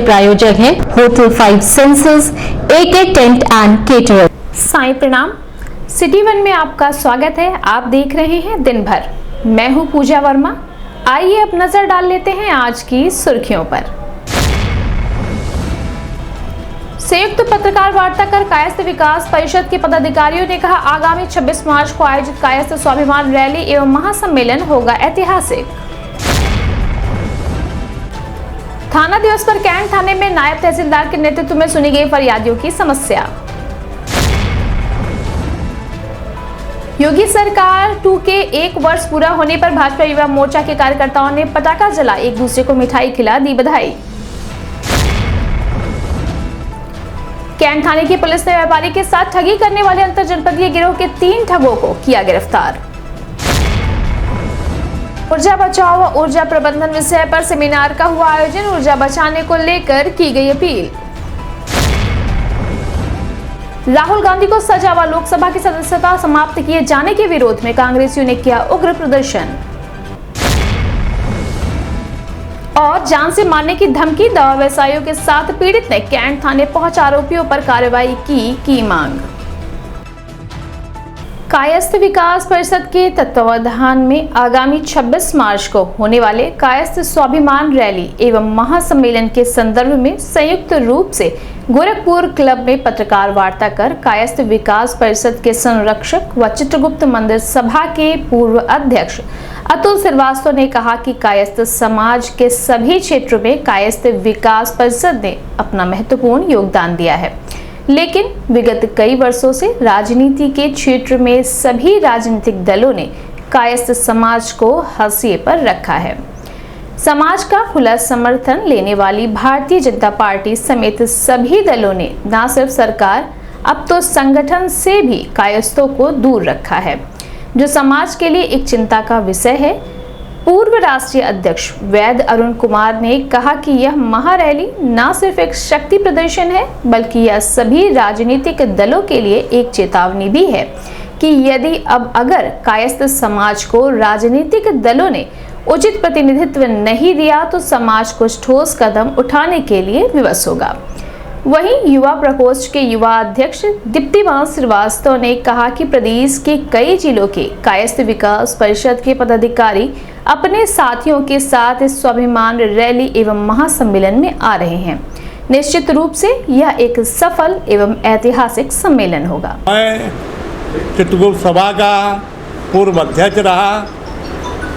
प्रायोजक हैं hotel 5 senses, AK tent and caterer. Sai प्रणाम। सिटी वन में आपका स्वागत है। आप देख रहे हैं दिन भर। मैं हूं पूजा वर्मा। आइए अब नजर डाल लेते हैं आज की सुर्खियों पर। संयुक्त पत्रकार वार्ता कर कायस्थ विकास परिषद के पदाधिकारियों ने कहा, आगामी 26 मार्च को आयोजित कायस्थ स्वाभिमान रैली एवं महासम्मेलन होगा ऐतिहासिक। थाना दिवस पर कैंट थाने में नायब तहसीलदार के नेतृत्व में सुनी गई फरियादियों की समस्या। योगी सरकार 2 के 1 वर्ष पूरा होने पर भाजपा युवा मोर्चा के कार्यकर्ताओं ने पटाखा जला एक दूसरे को मिठाई खिला दी बधाई। कैंट थाने की पुलिस ने व्यापारी के साथ ठगी करने वाले अंतर जनपदीय गिरोह के 3 ठगों को किया गिरफ्तार। ऊर्जा बचाओ व ऊर्जा प्रबंधन विषय पर सेमिनार का हुआ आयोजन। ऊर्जा बचाने को लेकर की गई अपील। राहुल गांधी को सजा व लोकसभा की सदस्यता समाप्त किए जाने के विरोध में कांग्रेसियों ने किया उग्र प्रदर्शन। और जान से मारने की धमकी, दवा व्यवसायियों के साथ पीड़ित ने कैंट थाने पहुंच आरोपियों पर कार्रवाई की मांग। कायस्थ विकास परिषद के तत्वावधान में आगामी 26 मार्च को होने वाले कायस्थ स्वाभिमान रैली एवं महासम्मेलन के संदर्भ में संयुक्त रूप से गोरखपुर क्लब में पत्रकार वार्ता कर कायस्थ विकास परिषद के संरक्षक व चित्रगुप्त मंदिर सभा के पूर्व अध्यक्ष अतुल श्रीवास्तव ने कहा कि कायस्थ समाज के सभी क्षेत्रों में कायस्थ विकास परिषद ने अपना महत्वपूर्ण योगदान दिया है, लेकिन विगत कई वर्षों से राजनीति के क्षेत्र में सभी राजनीतिक दलों ने कायस्थ समाज को हाशिए पर रखा है। समाज का खुला समर्थन लेने वाली भारतीय जनता पार्टी समेत सभी दलों ने न सिर्फ सरकार, अब तो संगठन से भी कायस्थों को दूर रखा है, जो समाज के लिए एक चिंता का विषय है। पूर्व राष्ट्रीय अध्यक्ष वैद्य अरुण कुमार ने कहा कि यह महारैली न सिर्फ एक शक्ति प्रदर्शन है, बल्कि यह सभी राजनीतिक दलों के लिए एक चेतावनी भी है कि यदि अगर कायस्थ समाज को राजनीतिक दलों ने उचित प्रतिनिधित्व नहीं दिया तो समाज कुछ ठोस कदम उठाने के लिए विवश होगा। वहीं युवा प्रकोष्ठ के युवा अध्यक्ष दीप्तिमान श्रीवास्तव ने कहा कि प्रदेश के कई जिलों के कायस्थ विकास परिषद के पदाधिकारी अपने साथियों के साथ इस स्वाभिमान रैली एवं महासम्मेलन में आ रहे हैं। निश्चित रूप से यह एक सफल एवं ऐतिहासिक सम्मेलन होगा। मैं चित्रगुप्त सभा का पूर्व अध्यक्ष रहा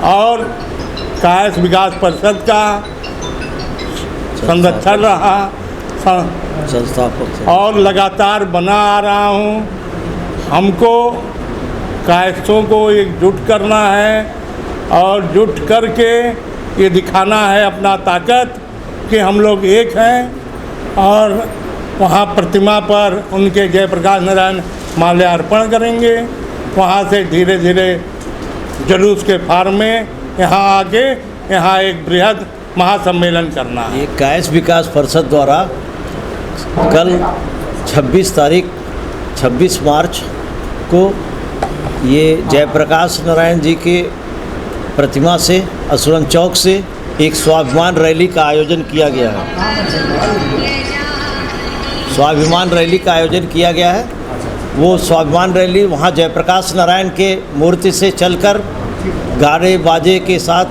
और कायस्थ विकास परिषद का संरक्षक रहा संस्थापक और लगातार बना आ रहा हूँ। हमको कायस्थों को एकजुट करना है और जुट करके ये दिखाना है अपना ताकत कि हम लोग एक हैं। और वहाँ प्रतिमा पर उनके जयप्रकाश नारायण माल्यार्पण करेंगे। वहाँ से धीरे धीरे जुलूस के फार्म में यहाँ आके यहाँ एक बृहद महासम्मेलन करना है। ये कायस्थ विकास परिषद द्वारा कल 26 मार्च को ये जयप्रकाश नारायण जी के प्रतिमा से असुरन चौक से एक स्वाभिमान रैली का आयोजन किया गया है। स्वाभिमान रैली का आयोजन किया गया है। वो स्वाभिमान रैली वहाँ जयप्रकाश नारायण के मूर्ति से चलकर गाने बाजे के साथ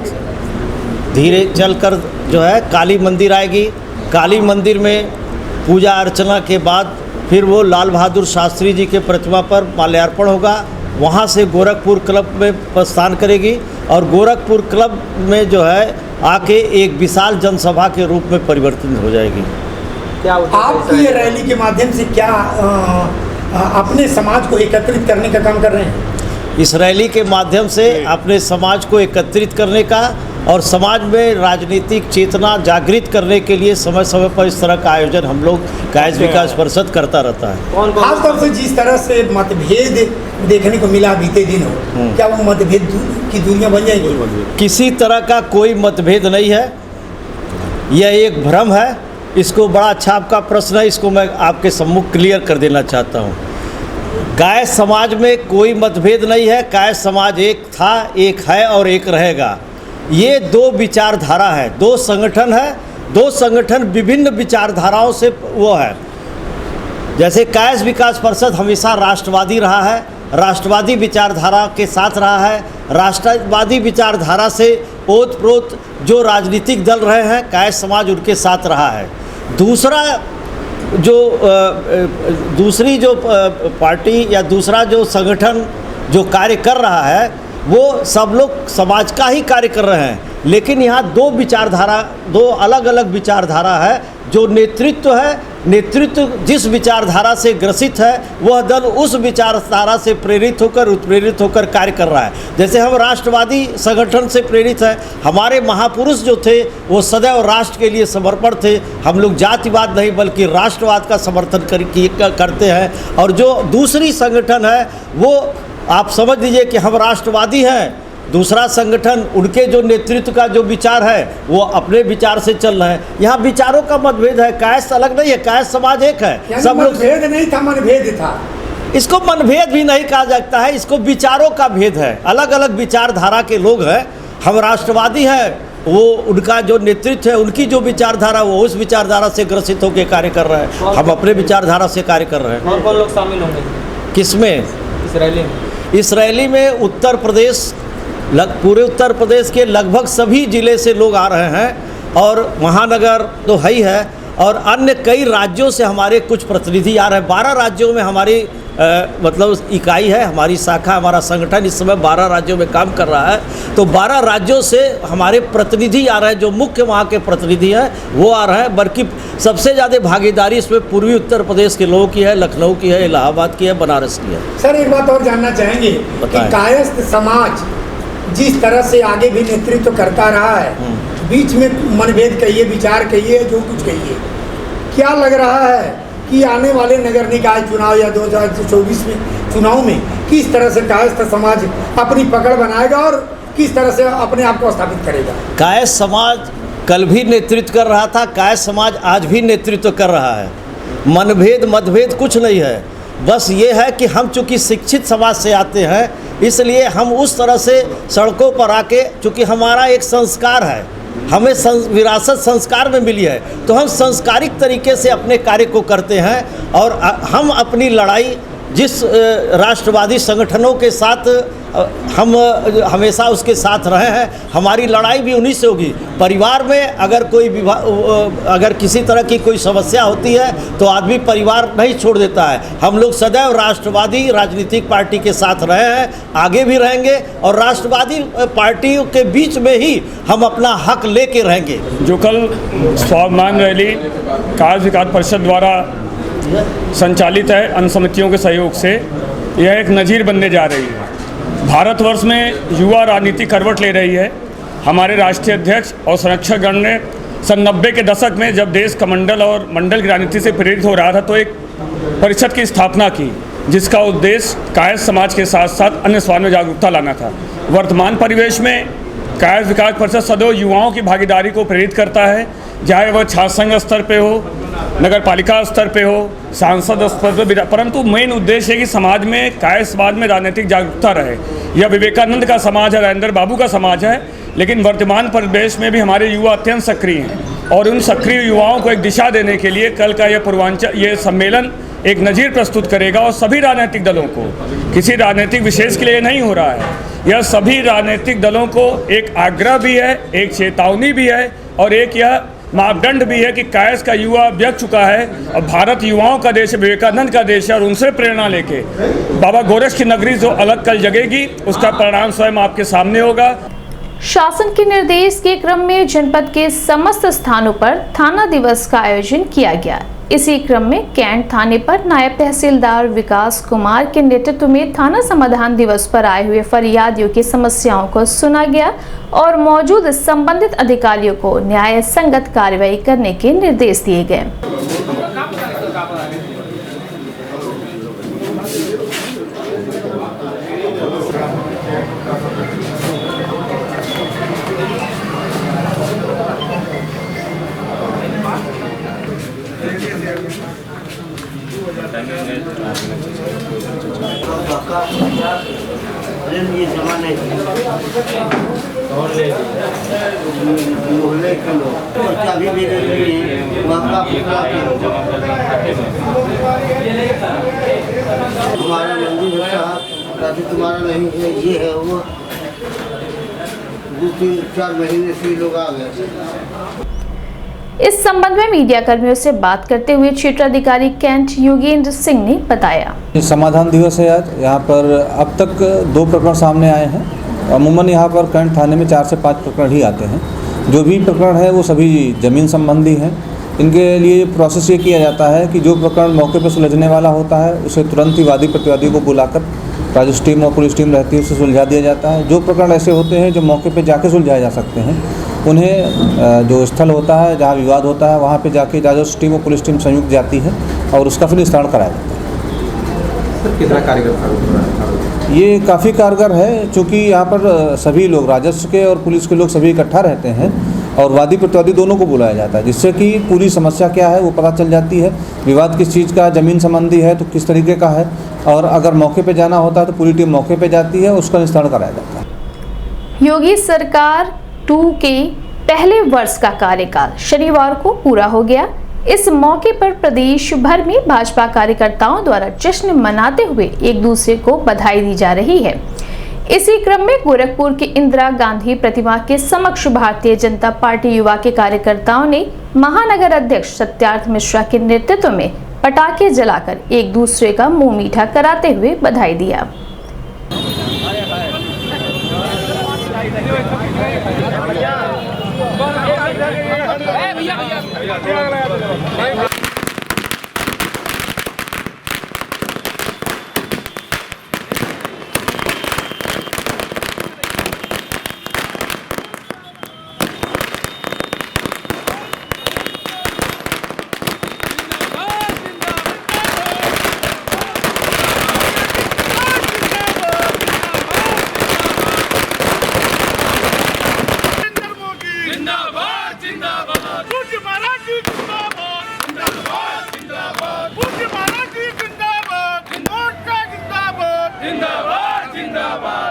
धीरे चलकर जो है काली मंदिर आएगी। काली मंदिर में पूजा अर्चना के बाद फिर वो लाल बहादुर शास्त्री जी के प्रतिमा पर माल्यार्पण होगा। वहाँ से गोरखपुर क्लब में प्रस्थान करेगी और गोरखपुर क्लब में जो है आके एक विशाल जनसभा के रूप में परिवर्तित हो जाएगी। क्या आपकी ये रैली के माध्यम से क्या अपने समाज को एकत्रित करने का काम कर रहे हैं? इस रैली के माध्यम से अपने समाज को एकत्रित करने का और समाज में राजनीतिक चेतना जागृत करने के लिए समय समय पर इस तरह का आयोजन हम लोग कायस्थ विकास परिषद करता रहता है। खासतौर से जिस तरह से मतभेद देखने को मिला बीते दिनों, क्या वो मतभेद की दूरियां बन जाएंगी? किसी तरह का कोई मतभेद नहीं है, यह एक भ्रम है। इसको बड़ा अच्छा आपका प्रश्न है, इसको मैं आपके सम्मुख क्लियर कर देना चाहता हूँ। कायस्थ समाज में कोई मतभेद नहीं है। कायस्थ समाज एक था, एक है और एक रहेगा। ये दो विचारधारा है, दो संगठन है दो संगठन विभिन्न विचारधाराओं से वो है। जैसे कायस्थ विकास परिषद हमेशा राष्ट्रवादी रहा है, राष्ट्रवादी विचारधारा के साथ रहा है। राष्ट्रवादी विचारधारा से ओतप्रोत जो राजनीतिक दल रहे हैं, कायस्थ समाज उनके साथ रहा है। दूसरी जो पार्टी या दूसरा जो संगठन जो कार्य कर रहा है, वो सब लोग समाज का ही कार्य कर रहे हैं। लेकिन यहाँ दो अलग अलग विचारधारा है। जो नेतृत्व है, नेतृत्व जिस विचारधारा से ग्रसित है, वह दल उस विचारधारा से प्रेरित होकर उत्प्रेरित होकर कार्य कर रहा है। जैसे हम राष्ट्रवादी संगठन से प्रेरित हैं। हमारे महापुरुष जो थे वो सदैव राष्ट्र के लिए समर्पण थे। हम लोग जातिवाद नहीं बल्कि राष्ट्रवाद का समर्थन करते हैं। और जो दूसरी संगठन है वो आप समझ लीजिए कि हम राष्ट्रवादी हैं, दूसरा संगठन उनके जो नेतृत्व का जो विचार है वो अपने विचार से चल रहे हैं। यहाँ विचारों का मतभेद है, कायस्थ अलग नहीं है, कायस्थ समाज एक है। सब लोग मतभेद नहीं था, मनभेद था। इसको मनभेद भी नहीं कहा जाता है, इसको विचारों का भेद है। अलग अलग विचारधारा के लोग हैं। हम राष्ट्रवादी हैं, वो उनका जो नेतृत्व है, उनकी जो विचारधारा वो उस विचारधारा से ग्रसित होकर कार्य कर रहे हैं। हम अपने विचारधारा से कार्य कर रहे हैं। कौन कौन लोग शामिल होंगे किसमें? इस रैली में उत्तर प्रदेश, पूरे उत्तर प्रदेश के लगभग सभी ज़िले से लोग आ रहे हैं। और महानगर तो है ही है, और अन्य कई राज्यों से हमारे कुछ प्रतिनिधि आ रहे हैं। 12 राज्यों में हमारी मतलब इकाई है, हमारी शाखा, हमारा संगठन इस समय 12 राज्यों में काम कर रहा है। तो 12 राज्यों से हमारे प्रतिनिधि आ रहे हैं। जो मुख्य वहाँ के प्रतिनिधि हैं वो आ रहे हैं। बल्कि सबसे ज़्यादा भागीदारी इसमें पूर्वी उत्तर प्रदेश के लोगों की है, लखनऊ की है, इलाहाबाद की है, बनारस की है। सर एक बात और जानना चाहेंगे कि कायस्थ समाज जिस तरह से आगे भी नेतृत्व करता रहा है, बीच में मनभेद कहिए, विचार कहिए, जो कुछ कहिए, क्या लग रहा है कि आने वाले नगर निकाय चुनाव या 2024 में चुनाव में किस तरह से कायस्थ समाज अपनी पकड़ बनाएगा और किस तरह से अपने आप को स्थापित करेगा? कायस्थ समाज कल भी नेतृत्व कर रहा था, कायस्थ समाज आज भी नेतृत्व कर रहा है। मतभेद कुछ नहीं है। बस ये है कि हम चूँकि शिक्षित समाज से आते हैं, इसलिए हम उस तरह से सड़कों पर आके, चूँकि हमारा एक संस्कार है, हमें विरासत संस्कार में मिली है, तो हम संस्कारिक तरीके से अपने कार्य को करते हैं। और हम अपनी लड़ाई जिस राष्ट्रवादी संगठनों के साथ हम हमेशा उसके साथ रहे हैं, हमारी लड़ाई भी उन्हीं से होगी। परिवार में अगर किसी तरह की कोई समस्या होती है तो आदमी परिवार नहीं छोड़ देता है। हम लोग सदैव राष्ट्रवादी राजनीतिक पार्टी के साथ रहे हैं, आगे भी रहेंगे, और राष्ट्रवादी पार्टियों के बीच में ही हम अपना हक लेके रहेंगे। जो कल स्वाभिमान रैली कायस्थ विकास परिषद द्वारा संचालित है अन्य समितियों के सहयोग से, यह एक नज़ीर बनने जा रही है। भारतवर्ष में युवा राजनीति करवट ले रही है। हमारे राष्ट्रीय अध्यक्ष और संरक्षकगण ने सन 90 के दशक में जब देश कमंडल और मंडल की राजनीति से प्रेरित हो रहा था, तो एक परिषद की स्थापना की, जिसका उद्देश्य कायस्थ समाज के साथ साथ अन्य समाज में जागरूकता लाना था। वर्तमान परिवेश में कायस्थ विकास परिषद सदैव युवाओं की भागीदारी को प्रेरित करता है, चाहे वह छात्र संघ स्तर पे हो, नगर पालिका स्तर पे हो, सांसद स्तर पे। परंतु मेन उद्देश्य है कि समाज में, कायस्थ समाज में राजनीतिक जागरूकता रहे। यह विवेकानंद का समाज है, राजेंद्र बाबू का समाज है, लेकिन वर्तमान परिवेश में भी हमारे युवा अत्यंत सक्रिय हैं। और उन सक्रिय युवाओं को एक दिशा देने के लिए कल का यह सम्मेलन एक नज़ीर प्रस्तुत करेगा। और सभी राजनीतिक दलों को, किसी राजनीतिक विशेष के लिए नहीं हो रहा है, यह सभी राजनीतिक दलों को एक आग्रह भी है, एक चेतावनी भी है, और एक यह मापदंड भी है कि कायस्थ का युवा व्यक्त चुका है और भारत युवाओं का देश है, विवेकानंद का देश है। और उनसे प्रेरणा लेके बाबा गोरक्ष की नगरी जो अलग कल जगेगी, उसका परिणाम स्वयं आपके सामने होगा। शासन के निर्देश के क्रम में जनपद के समस्त स्थानों पर थाना दिवस का आयोजन किया गया। इसी क्रम में कैंट थाने पर नायब तहसीलदार विकास कुमार के नेतृत्व में थाना समाधान दिवस पर आए हुए फरियादियों की समस्याओं को सुना गया और मौजूद संबंधित अधिकारियों को न्याय संगत कार्रवाई करने के निर्देश दिए गए। ये जमा नहीं मोहल्ले के लोग चाबी भी दे रही है हमारा मंदिर है साहब, राजू तुम्हारा नहीं है, ये है वो 2-3-4 महीने से लोग आ गए। इस संबंध में मीडिया कर्मियों से बात करते हुए क्षेत्राधिकारी कैंट योगेंद्र सिंह ने बताया। समाधान दिवस है आज। यहाँ पर अब तक 2 प्रकरण सामने आए हैं। अमूमन यहाँ पर कैंट थाने में 4 से 5 प्रकरण ही आते हैं। जो भी प्रकरण है वो सभी ज़मीन संबंधी हैं। इनके लिए प्रोसेस ये किया जाता है कि जो प्रकरण मौके पर सुलझने वाला होता है उसे तुरंत ही वादी प्रतिवादी को बुलाकर राजस्व टीम और पुलिस टीम रहती है उससे सुलझा दिया जाता है। जो प्रकरण ऐसे होते हैं जो मौके पर जाके सुलझाए जा सकते हैं उन्हें जो स्थल होता है जहाँ विवाद होता है वहाँ पे जाके राजस्व टीम और पुलिस टीम संयुक्त जाती है और उसका फिर निस्तारण कराया जाता है। कितना कारगर ये काफ़ी कारगर है क्योंकि यहाँ पर सभी लोग राजस्व के और पुलिस के लोग सभी इकट्ठा रहते हैं और वादी प्रतिवादी दोनों को बुलाया जाता है जिससे कि पूरी समस्या क्या है वो पता चल जाती है। विवाद किस चीज़ का, ज़मीन संबंधी है तो किस तरीके का है, और अगर मौके पे जाना होता है तो पूरी टीम मौके पे जाती है, उसका निस्तारण कराया जाता है। योगी सरकार 2 के पहले वर्ष का कार्यकाल शनिवार को पूरा हो गया। इस मौके पर प्रदेश भर में भाजपा कार्यकर्ताओं द्वारा जश्न मनाते हुए एक दूसरे को बधाई दी जा रही है। इसी क्रम में गोरखपुर के इंदिरा गांधी प्रतिमा के समक्ष भारतीय जनता पार्टी युवा के कार्यकर्ताओं ने महानगर अध्यक्ष सत्यार्थ मिश्रा के नेतृत्व में पटाखे जलाकर एक दूसरे का मुंह मीठा कराते हुए बधाई दिया।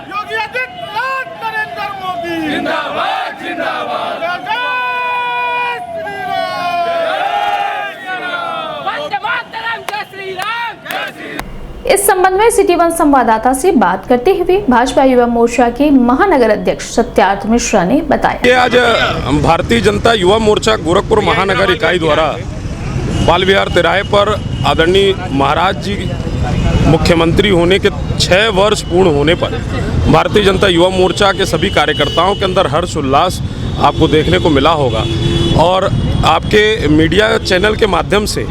योगी आदित्यनाथ नरेंद्र मोदी जिंदाबाद जिंदाबाद जय श्री राम वंदे मातरम जय श्री राम। इस संबंध में सिटी 1 संवाददाता से बात करते हुए भाजपा युवा मोर्चा के महानगर अध्यक्ष सत्यार्थ मिश्रा ने बताया। आज भारतीय जनता युवा मोर्चा गोरखपुर महानगर इकाई द्वारा बाल विहार तिराहे पर आदरणीय महाराज जी मुख्यमंत्री होने के 6 वर्ष पूर्ण होने पर भारतीय जनता युवा मोर्चा के सभी कार्यकर्ताओं के अंदर हर्ष उल्लास आपको देखने को मिला होगा। और आपके मीडिया चैनल के माध्यम से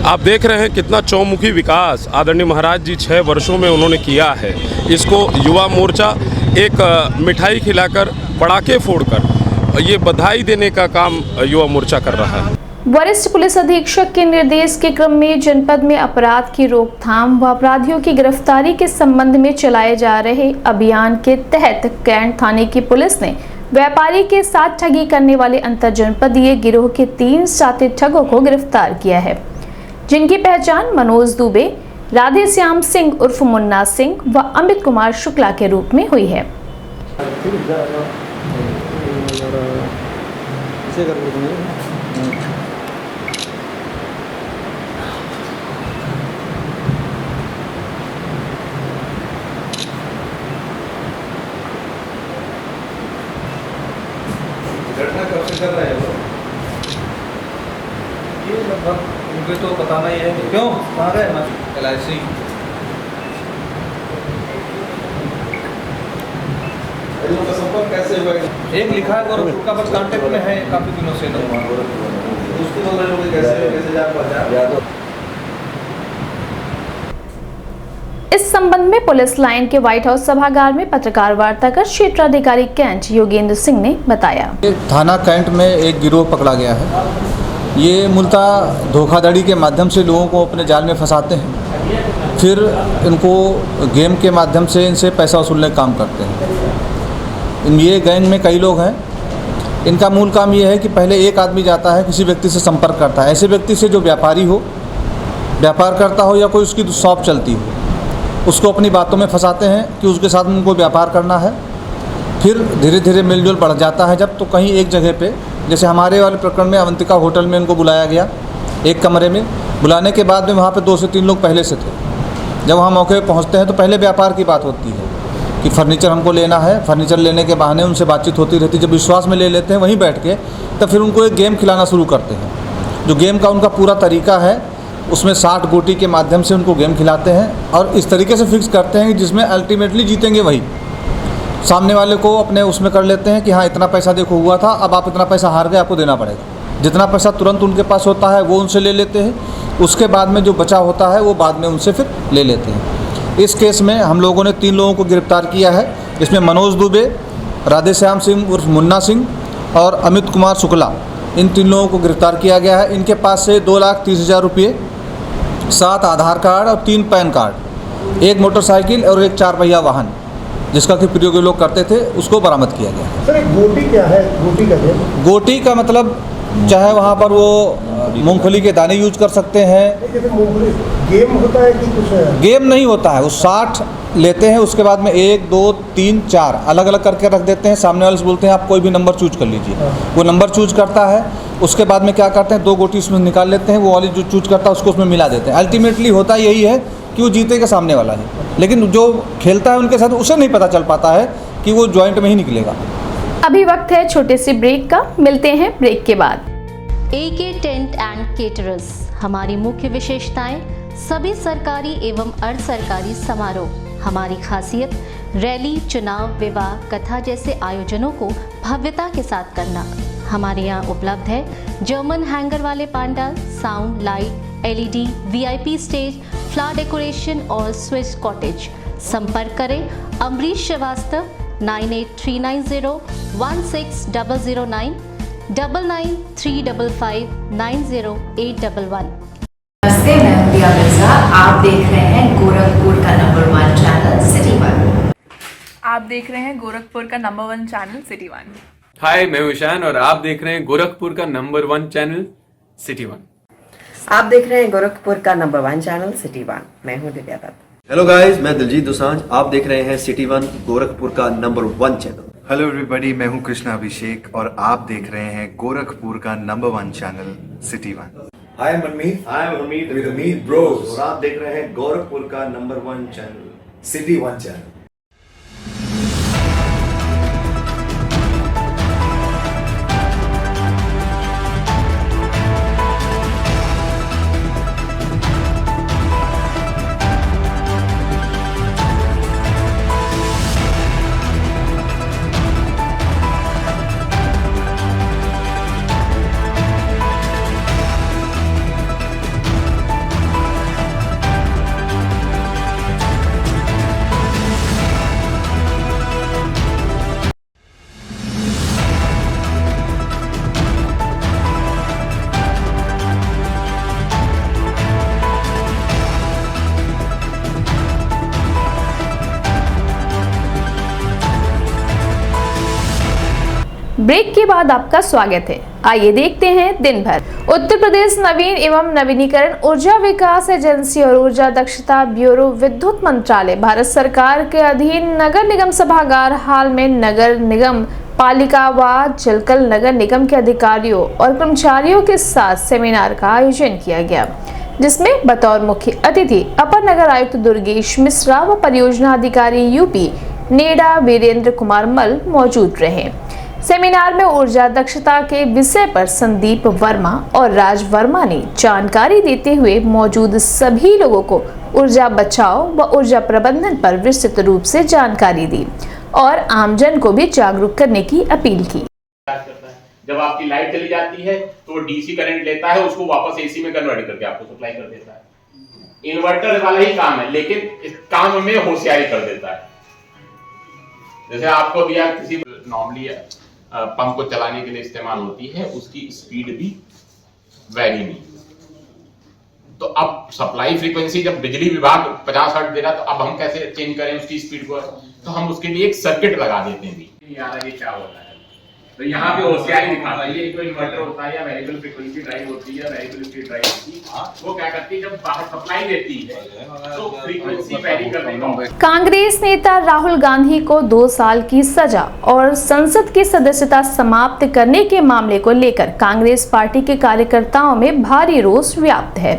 आप देख रहे हैं कितना चौमुखी विकास आदरणीय महाराज जी 6 वर्षों में उन्होंने किया है। इसको युवा मोर्चा एक मिठाई खिलाकर पटाखे फोड़कर ये बधाई देने का काम युवा मोर्चा कर रहा है। वरिष्ठ पुलिस अधीक्षक के निर्देश के क्रम में जनपद में अपराध की रोकथाम व अपराधियों की गिरफ्तारी के संबंध में चलाए जा रहे अभियान के तहत कैंट थाने की पुलिस ने व्यापारी के साथ ठगी करने वाले अंतर जनपदीय गिरोह के 3 साथी ठगों को गिरफ्तार किया है, जिनकी पहचान मनोज दुबे, राधे श्याम सिंह उर्फ मुन्ना सिंह व अमित कुमार शुक्ला के रूप में हुई है। घटना कब से कर रहे हैं ये लगभग उनको तो बताना ही है। क्यों कहाँ गए ना LIC का संपर्क कैसे हुआ? एक लिखा है गोरखपुर का, बस कांटेक्ट में है काफी दिनों से। उसको कैसे जा पाया? इस संबंध में पुलिस लाइन के व्हाइट हाउस सभागार में पत्रकार वार्ता कर क्षेत्राधिकारी कैंट योगेंद्र सिंह ने बताया। थाना कैंट में एक गिरोह पकड़ा गया है। ये मूलतः धोखाधड़ी के माध्यम से लोगों को अपने जाल में फंसाते हैं, फिर इनको गेम के माध्यम से इनसे पैसा वसूलने का काम करते हैं। ये गैंग में कई लोग हैं। इनका मूल काम ये है कि पहले एक आदमी जाता है, किसी व्यक्ति से संपर्क करता है, ऐसे व्यक्ति से जो व्यापारी हो, व्यापार करता हो या कोई उसकी शॉप चलती हो, उसको अपनी बातों में फंसाते हैं कि उसके साथ उनको व्यापार करना है। फिर धीरे धीरे मेलजोल बढ़ जाता है जब, तो कहीं एक जगह पे, जैसे हमारे वाले प्रकरण में अवंतिका होटल में उनको बुलाया गया एक कमरे में। बुलाने के बाद में वहाँ पे 2 से 3 लोग पहले से थे। जब वहाँ मौके पे पहुँचते हैं तो पहले व्यापार की बात होती है कि फर्नीचर हमको लेना है। फर्नीचर लेने के बहाने उनसे बातचीत होती रहती। जब विश्वास में ले लेते हैं वहीं बैठ के, तब फिर उनको एक गेम खिलाना शुरू करते हैं। जो गेम का उनका पूरा तरीका है, उसमें 60 गोटी के माध्यम से उनको गेम खिलाते हैं और इस तरीके से फिक्स करते हैं कि जिसमें अल्टीमेटली जीतेंगे वही। सामने वाले को अपने उसमें कर लेते हैं कि हाँ इतना पैसा देखो हुआ था, अब आप इतना पैसा हार गए, आपको देना पड़ेगा। जितना पैसा तुरंत उनके पास होता है वो उनसे ले लेते हैं। उसके बाद में जो बचा होता है वो बाद में उनसे फिर ले लेते हैं। इस केस में हम लोगों ने 3 लोगों को गिरफ्तार किया है। इसमें मनोज दुबे, राधेश्याम सिंह उर्फ मुन्ना सिंह और अमित कुमार शुक्ला, इन 3 लोगों को गिरफ्तार किया गया है। इनके पास से 2,30,000 रुपये, 7 आधार कार्ड और 3 पैन कार्ड, 1 मोटरसाइकिल और 1 4 पहिया वाहन जिसका कि प्रयोग लोग करते थे, उसको बरामद किया गया। सर एक गोटी क्या है? गोटी का गोटी का मतलब चाहे वहाँ पर वो मूंगफली के दाने यूज कर सकते हैं। गेम होता है कि कुछ है? गेम नहीं होता है। वो 60 लेते हैं, उसके बाद में 1 2 3 4 अलग अलग करके रख देते हैं। सामने वाले से बोलते हैं आप कोई भी नंबर चूज कर लीजिए। वो नंबर चूज करता है। उसके बाद में क्या करते हैं, 2 गोटी उसमें निकाल लेते हैं। वो वाली जो चूज करता है उसको उसमें मिला देते हैं। अल्टीमेटली होता यही है कि वो जीतेगा सामने वाला है, लेकिन जो खेलता है उनके साथ उसे नहीं पता चल पाता है कि वो जॉइंट में ही निकलेगा। अभी वक्त है छोटे से ब्रेक का, मिलते हैं ब्रेक के बाद। AK टेंट एंड केटरर्स, हमारी मुख्य विशेषताएं सभी सरकारी एवं अर्ध सरकारी समारोह। हमारी खासियत रैली, चुनाव, विवाह, कथा जैसे आयोजनों को भव्यता के साथ करना। हमारे यहाँ उपलब्ध है जर्मन हैंगर वाले pandal, sound, light, LED, VIP stage, flower decoration और स्विस कॉटेज। संपर्क करें अमरीश श्रीवास्तव 9839016009 9935590811। नमस्ते, मैं हूं दिया मिर्जा। आप देख रहे हैं गोरखपुर का नंबर 1 चैनल सिटी 1। आप देख रहे हैं गोरखपुर का नंबर 1 चैनल सिटी 1। हाय, मैं हूं ईशान और आप देख रहे हैं गोरखपुर का नंबर 1 चैनल सिटी 1। आप देख रहे हैं गोरखपुर का नंबर 1 चैनल सिटी 1। मैं हूं दिव्या दत्त। हेलो गाइस, मैं दिलजीत दोसांझ। आप देख रहे हैं सिटी 1 गोरखपुर का नंबर 1 चैनल। हेलो एवरीबॉडी, मैं हूं कृष्णा अभिषेक और आप देख रहे हैं गोरखपुर का number 1 channel City 1। Hi Manmeet, I am Hameed with Hameed bros और आप देख रहे हैं गोरखपुर का number 1 channel City 1 channel. Break के बाद आपका स्वागत है। आइए देखते हैं दिन भर। उत्तर प्रदेश नवीन एवं नवीनीकरण ऊर्जा विकास एजेंसी और ऊर्जा दक्षता ब्यूरो विद्युत मंत्रालय भारत सरकार के अधीन नगर निगम सभागार हाल में नगर निगम पालिका व जलकल नगर निगम के अधिकारियों और कर्मचारियों के साथ सेमिनार का आयोजन किया गया, जिसमें बतौर मुख्य अतिथि अपर नगर आयुक्त दुर्गेश मिश्रा व परियोजना अधिकारी यूपी नेडा वीरेंद्र कुमार मल मौजूद रहे। सेमिनार में ऊर्जा दक्षता के विषय पर संदीप वर्मा और राज वर्मा ने जानकारी देते हुए मौजूद सभी लोगों को ऊर्जा बचाओ व ऊर्जा प्रबंधन पर विस्तृत रूप से जानकारी दी और आमजन को भी जागरूक करने की अपील की। जब आपकी लाइट चली जाती है तो डीसी करंट लेता है, उसको वापस एसी में कन्वर्ट करके आपको सप्लाई कर देता है। इन्वर्टर वाला ही काम है, लेकिन इस काम में होशियारी कर देता है। जैसे आपको भी किसी नॉर्मली पंप को चलाने के लिए इस्तेमाल होती है, उसकी स्पीड भी वैरी नहीं। तो अब सप्लाई फ्रीक्वेंसी जब बिजली विभाग 50 हर्ट्ज दे रहा, तो अब हम कैसे चेंज करें उसकी स्पीड को? तो हम उसके लिए एक सर्किट लगा देते हैं। ये क्या हो रहा है, तो यहाँ पे होशियारी दिखाता है। ये जो इन्वर्टर होता है या वेरिएबल फ्रीक्वेंसी ड्राइव होती है या वेरिएबल स्पीड ड्राइव होती है, वो क्या करती है, जब बाहर सप्लाई देती है तो फ्रीक्वेंसी वेरी करने का। कांग्रेस नेता राहुल गांधी को 2 साल की सजा और संसद की सदस्यता समाप्त करने के मामले को लेकर कांग्रेस पार्टी के कार्यकर्ताओं में भारी रोष व्याप्त है।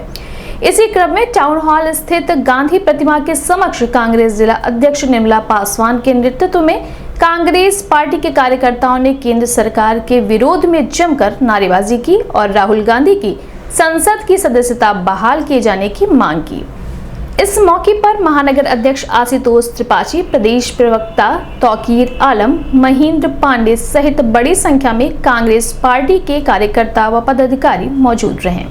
इसी क्रम में टाउन हॉल स्थित गांधी प्रतिमा के समक्ष कांग्रेस जिला अध्यक्ष निर्मला पासवान के नेतृत्व में कांग्रेस पार्टी के कार्यकर्ताओं ने केंद्र सरकार के विरोध में जमकर नारेबाजी की और राहुल गांधी की संसद की सदस्यता बहाल किए जाने की मांग की। इस मौके पर महानगर अध्यक्ष आशुतोष त्रिपाठी, प्रदेश प्रवक्ता तौकीर आलम, महेंद्र पांडे सहित बड़ी संख्या में कांग्रेस पार्टी के कार्यकर्ता व पदाधिकारी मौजूद रहे।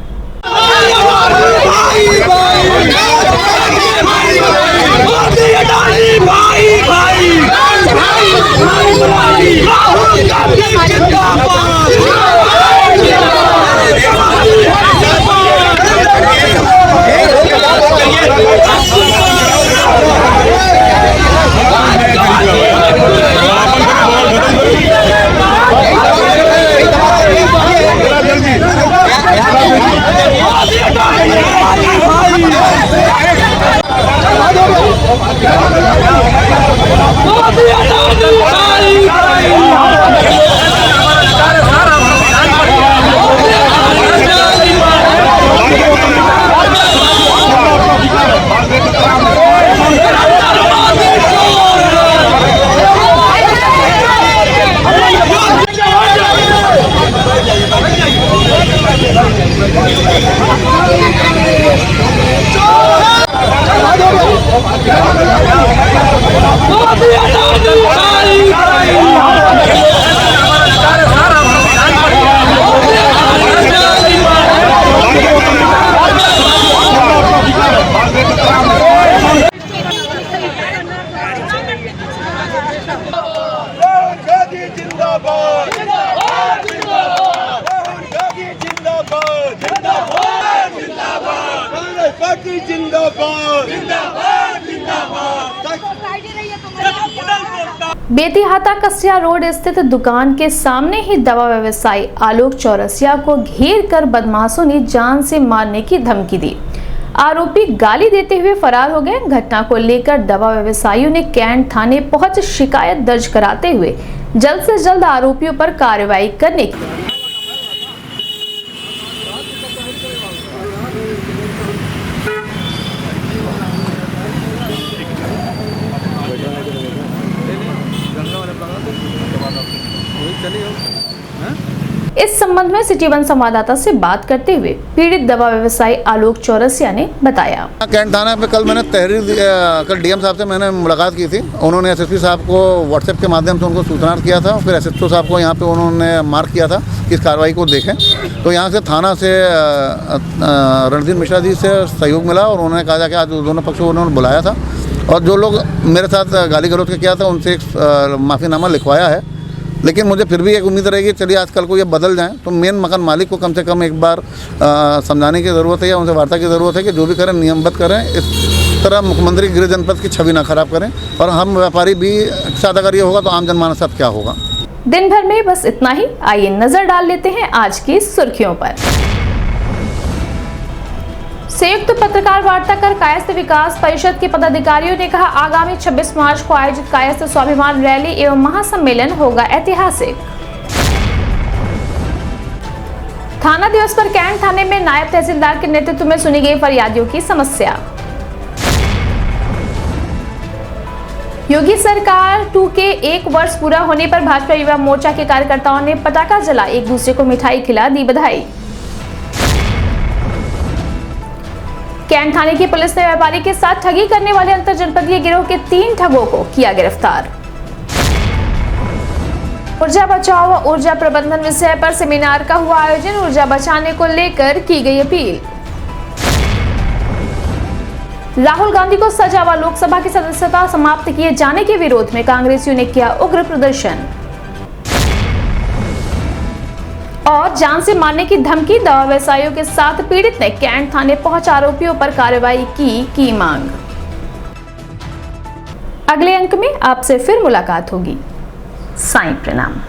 बेतिहाता कसिया रोड स्थित दुकान के सामने ही दवा व्यवसायी आलोक चौरसिया को घेर कर बदमाशों ने जान से मारने की धमकी दी। आरोपी गाली देते हुए फरार हो गए। घटना को लेकर दवा व्यवसायियों ने कैंट थाने पहुंच शिकायत दर्ज कराते हुए जल्द से जल्द आरोपियों पर कार्रवाई करने की इस संबंध में सिटी वन संवाददाता से बात करते हुए पीड़ित दवा व्यवसायी आलोक चौरसिया ने बताया। कैंट थाना पे कल मैंने कल डीएम साहब से मैंने मुलाकात की थी। उन्होंने एसएसपी साहब को व्हाट्सएप के माध्यम से उनको सूचना किया था। फिर एसएचओ साहब को यहाँ पे उन्होंने मार्क किया था कि इस कार्रवाई को देखें। तो यहाँ से थाना से रणधीर मिश्रा जी से सहयोग मिला और उन्होंने कहा कि आज दोनों पक्षों को उन्होंने बुलाया था और जो लोग मेरे साथ गाली गलौज किया था उनसे एक माफ़ीनामा लिखवाया है। लेकिन मुझे फिर भी एक उम्मीद रहेगी, चलिए आजकल को ये बदल जाएं तो मेन मकान मालिक को कम से कम एक बार समझाने की ज़रूरत है या उनसे वार्ता की ज़रूरत है कि जो भी करें नियमबद्ध करें। इस तरह मुख्यमंत्री गृह जनपद की छवि ना खराब करें और हम व्यापारी भी साथ अगर ये होगा तो आम जनमानस साथ क्या होगा। दिन भर में बस इतना ही। आइए नजर डाल लेते हैं आज की सुर्खियों पर। संयुक्त पत्रकार वार्ता कर कायस्थ विकास परिषद के पदाधिकारियों ने कहा, आगामी 26 मार्च को आयोजित कायस्थ स्वाभिमान रैली एवं महासम्मेलन होगा ऐतिहासिक। थाना दिवस पर कैंट थाने में नायब तहसीलदार के नेतृत्व में सुनी गई फरियादियों की समस्या। योगी सरकार 2 के 1 वर्ष पूरा होने पर भाजपा युवा मोर्चा के कार्यकर्ताओं ने पटाखा जला एक दूसरे को मिठाई खिला दी बधाई। कैंट थाने की पुलिस ने व्यापारी के साथ ठगी करने वाले अंतर जनपदीय गिरोह के 3 ठगों को किया गिरफ्तार। ऊर्जा बचाओ व ऊर्जा प्रबंधन विषय पर सेमिनार का हुआ आयोजन। ऊर्जा बचाने को लेकर की गई अपील। राहुल गांधी को सजा व लोकसभा की सदस्यता समाप्त किए जाने के विरोध में कांग्रेसियों ने किया उग्र प्रदर्शन। और जान से मारने की धमकी, दवा व्यवसायियों के साथ पीड़ित ने कैंट थाने पहुंच आरोपियों पर कार्रवाई की मांग। अगले अंक में आपसे फिर मुलाकात होगी। साईं प्रणाम।